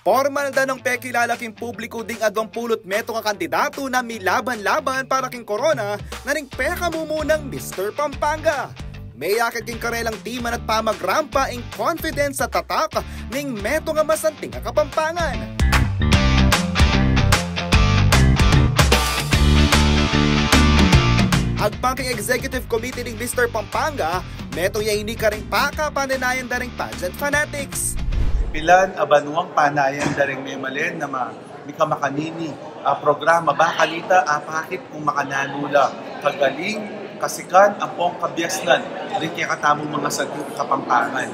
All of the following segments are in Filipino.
Formal da ng pekilala king publiko ding adwang pulot meto nga kandidato na milaban-laban para king corona na ring peka mumunang Mr. Pampanga. May yakit king karelang timan at pamagrampa ing confidence sa tatak ning meto nga masanting nga Kapampangan. Agpangking executive committee ng Mr. Pampanga, meto ya ini ka ring pakapananayan da ring pageant fanatics. Bilan abanuang panayan daring may malen na mika makanini programa bakalita apakit kung makananula kagaling kasikan ang pong kabyasnan rin kaya katamong mga santing Kapampangan.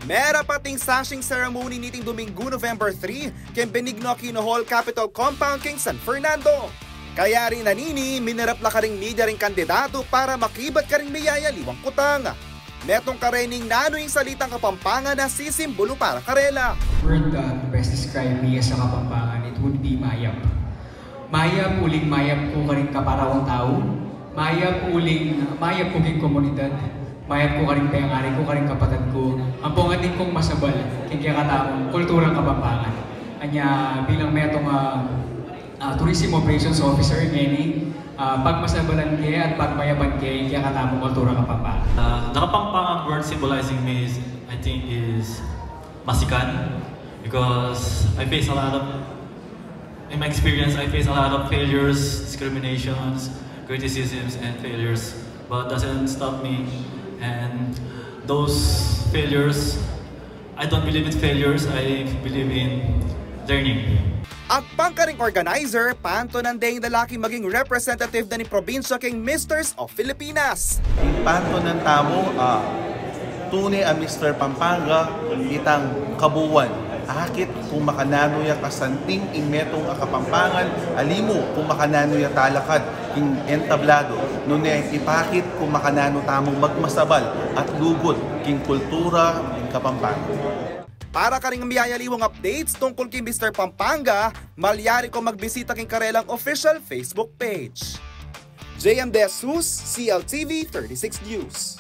Mera pating sashing ceremony niting Domingo November 3 ken Benigno Aquino Hall Capitol Compound king San Fernando. Kaya rin nanini minerap la ka ring media ring kandidato para makibat ka ring mayaya liwang kutang. Metong karening nano yung salitang Kapampangan na sisimbolo para karela. Word that best describe me as a Kapampangan, it would be mayap. Mayap uling mayap ko karing kaparawang tao. Mayap ko king komunidad. Mayap ko karing payangari ko karing kapatid ko. Ang pongating kong masabal, king kaya kataong kulturang Kapampangan. Anya bilang metong Tourism Operations Officer, Manny, pagmasabalan kaya at pagmayaban kaya kaya katamong kultura Kapampangan. The Kapampangan word symbolizing me is, I think, is masikan, because I face a lot of, in my experience, I face a lot of failures, discriminations, criticisms, and failures, but doesn't stop me. And those failures, I don't believe in failures, I believe in learning. Agpang ka ring organizer, panto ng dayang lalaki maging representative na ni probinsya king Misters of Filipinas. Yung panto ng tamo, tunay ang Mr. Pampanga, itang kabuwan. Akit kung makanano ya kasanting ing metong Kapampangan, alimo kung makanano ya talakad ing entablado. Nune ipakit kung makanano tamong magmasabal at lugod king kultura ing Kapampangan. Para ka ring miyayaliwang updates tungkol kay Mr. Pampanga, malyari ko magbisita king karelang official Facebook page. JM De Jesus, CLTV 36 News.